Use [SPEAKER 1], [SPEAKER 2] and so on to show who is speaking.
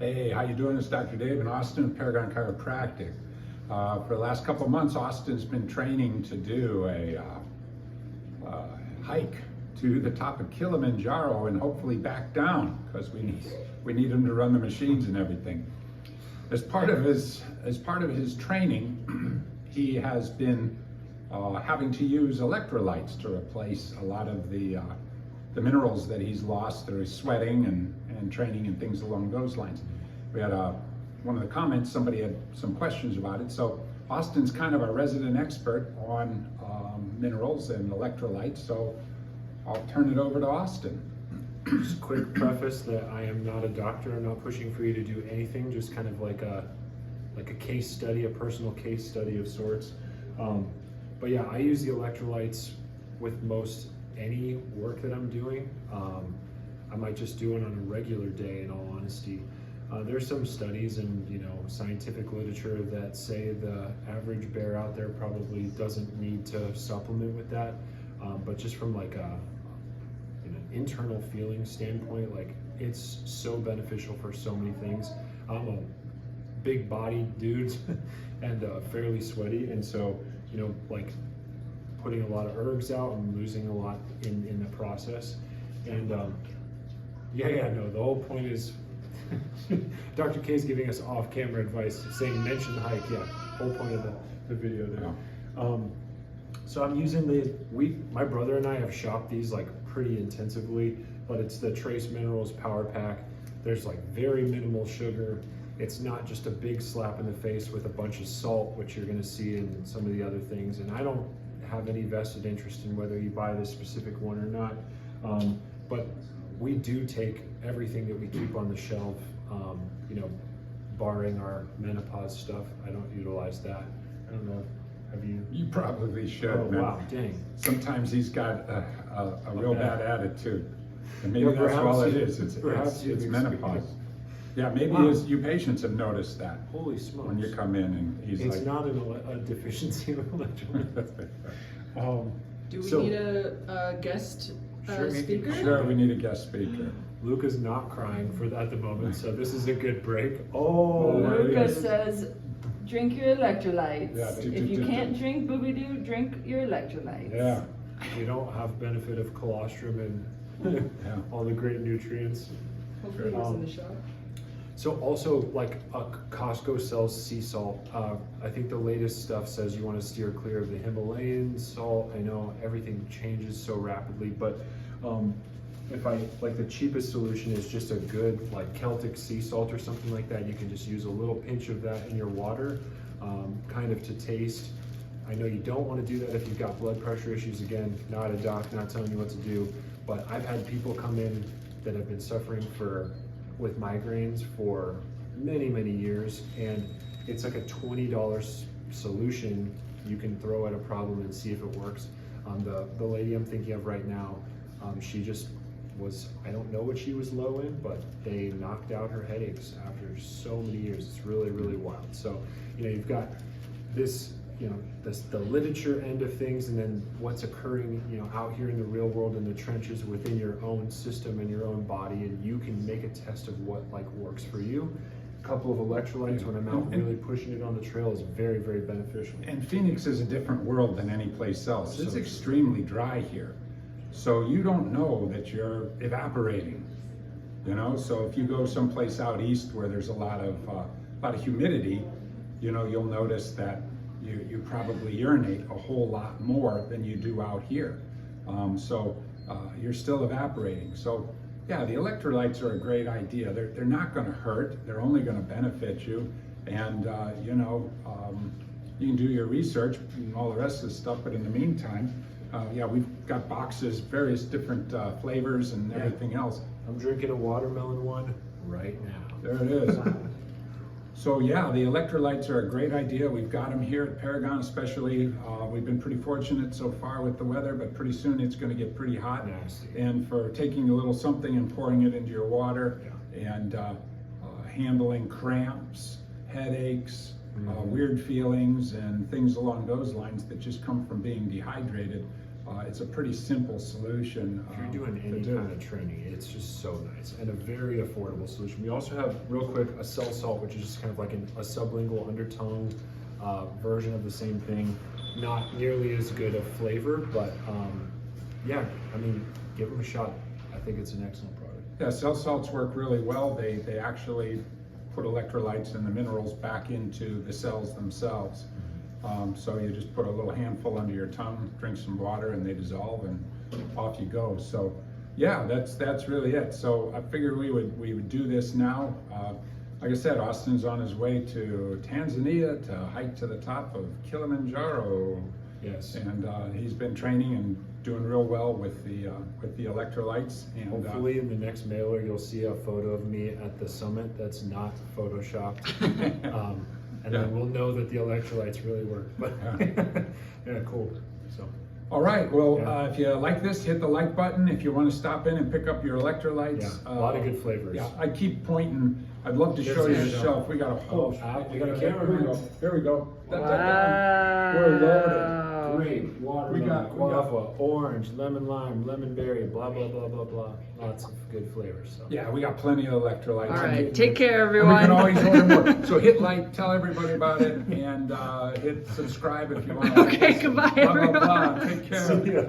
[SPEAKER 1] Hey, how you doing? It's Dr. Dave in Austin, Paragon Chiropractic. For the last couple of months, Austin's been training to do a hike to the top of Kilimanjaro and hopefully back down, because we need him to run the machines and everything. As part of his training, he has been having to use electrolytes to replace a lot of the minerals that he's lost through sweating and training and things along those lines. We had one of the comments, somebody had some questions about it. So Austin's kind of our resident expert on minerals and electrolytes, so I'll turn it over to Austin.
[SPEAKER 2] Just a quick preface that I am not a doctor. I'm not pushing for you to do anything, just kind of like a case study, a personal case study of sorts. But yeah, I use the electrolytes with most any work that I'm doing. I might just do it on a regular day, in all honesty. There's some studies and scientific literature that say the average bear out there probably doesn't need to supplement with that, but just from like an internal feeling standpoint, like it's so beneficial for so many things. I'm a big bodied dude and fairly sweaty, and so like putting a lot of herbs out and losing a lot in the process. And no, the whole point is Dr. K is giving us off-camera advice, saying mention the hike. Yeah, whole point of the video there. Yeah. So I'm using my brother and I have shopped these like pretty intensively, but it's the Trace Minerals Power Pack. There's like very minimal sugar. It's not just a big slap in the face with a bunch of salt, which you're gonna see in some of the other things. And I don't have any vested interest in whether you buy this specific one or not. But we do take everything that we keep on the shelf, barring our menopause stuff. I don't utilize that. I don't know, have you?
[SPEAKER 1] You probably should.
[SPEAKER 2] Oh,
[SPEAKER 1] man.
[SPEAKER 2] wow, dang.
[SPEAKER 1] Sometimes he's got a real bad attitude. And maybe
[SPEAKER 2] Well,
[SPEAKER 1] that's all it is. It's
[SPEAKER 2] you've
[SPEAKER 1] menopause. Yeah, maybe
[SPEAKER 2] Wow.
[SPEAKER 1] you patients have noticed that.
[SPEAKER 2] Holy smokes.
[SPEAKER 1] When you come in and he's
[SPEAKER 2] It's
[SPEAKER 1] like...
[SPEAKER 2] not a deficiency of electrolytes.
[SPEAKER 3] Do we need a guest speaker?
[SPEAKER 1] Sure, we need a guest speaker.
[SPEAKER 2] Luca's not crying at the moment, so this is a good break. Oh,
[SPEAKER 3] Luca says, drink your electrolytes.
[SPEAKER 1] Yeah,
[SPEAKER 3] If you can't drink booby-doo, drink your electrolytes.
[SPEAKER 1] Yeah.
[SPEAKER 2] You don't have benefit of colostrum and all the great nutrients.
[SPEAKER 3] Hopefully it was in the shop.
[SPEAKER 2] So also, like Costco sells sea salt. I think the latest stuff says you want to steer clear of the Himalayan salt. I know everything changes so rapidly, but the cheapest solution is just a good like Celtic sea salt or something like that. You can just use a little pinch of that in your water, kind of to taste. I know you don't want to do that if you've got blood pressure issues. Again, not a doc, not telling you what to do, but I've had people come in that have been suffering with migraines for many, many years, and it's like a $20 solution you can throw at a problem and see if it works. The lady I'm thinking of right now, she just was, I don't know what she was low in, but they knocked out her headaches after so many years. It's really, really wild. So, you've got this, the literature end of things, and then what's occurring, out here in the real world, in the trenches within your own system and your own body, and you can make a test of what works for you. A couple of electrolytes when I'm out really pushing it on the trail is very, very beneficial.
[SPEAKER 1] And Phoenix is a different world than any place else. It's extremely dry here. So you don't know that you're evaporating, So if you go someplace out east where there's a lot of humidity, you'll notice that you probably urinate a whole lot more than you do out here. You're still evaporating. So yeah, the electrolytes are a great idea. They're not going to hurt. They're only going to benefit you. And you can do your research and all the rest of the stuff. But in the meantime, we've got boxes, various different flavors and everything else.
[SPEAKER 2] I'm drinking a watermelon one right now.
[SPEAKER 1] There it is. So yeah, the electrolytes are a great idea. We've got them here at Paragon, especially. We've been pretty fortunate so far with the weather, but pretty soon it's going to get pretty hot.
[SPEAKER 2] Nasty.
[SPEAKER 1] And for taking a little something and pouring it into your water, and handling cramps, headaches, weird feelings, and things along those lines that just come from being dehydrated, It's a pretty simple solution.
[SPEAKER 2] If you're doing any kind of training, it's just so nice and a very affordable solution. We also have, real quick, a cell salt, which is just kind of like a sublingual undertongue version of the same thing. Not nearly as good of flavor, but yeah, I mean, give them a shot. I think it's an excellent product.
[SPEAKER 1] Yeah, cell salts work really well. They actually put electrolytes and the minerals back into the cells themselves. So you just put a little handful under your tongue, drink some water, and they dissolve, and off you go. So yeah, that's really it. So I figured we would do this now. Like I said, Austin's on his way to Tanzania to hike to the top of Kilimanjaro.
[SPEAKER 2] Yes.
[SPEAKER 1] And he's been training and doing real well with the electrolytes. And
[SPEAKER 2] hopefully in the next mailer you'll see a photo of me at the summit that's not photoshopped. And then we'll know that the electrolytes really work. But yeah, cool. So.
[SPEAKER 1] All right, well, if you like this, hit the like button. If you want to stop in and pick up your electrolytes.
[SPEAKER 2] Yeah, a lot of good flavors.
[SPEAKER 1] Yeah, I keep pointing. I'd love to show you the shelf. We got a whole.
[SPEAKER 2] We got a camera.
[SPEAKER 1] Here we go.
[SPEAKER 3] Wow.
[SPEAKER 1] We're loaded.
[SPEAKER 2] Grape, watermelon, guava, orange, lemon lime, lemon berry, blah, blah, blah, blah, blah. Lots of good flavors. So.
[SPEAKER 1] Yeah, we got plenty of electrolytes.
[SPEAKER 3] All right, take care,
[SPEAKER 1] And we
[SPEAKER 3] everyone.
[SPEAKER 1] can always order more. So hit like, tell everybody about it, and hit subscribe if you want to.
[SPEAKER 3] Okay, goodbye,
[SPEAKER 1] Blah, blah, blah.
[SPEAKER 3] everyone.
[SPEAKER 1] Take care.
[SPEAKER 2] See ya.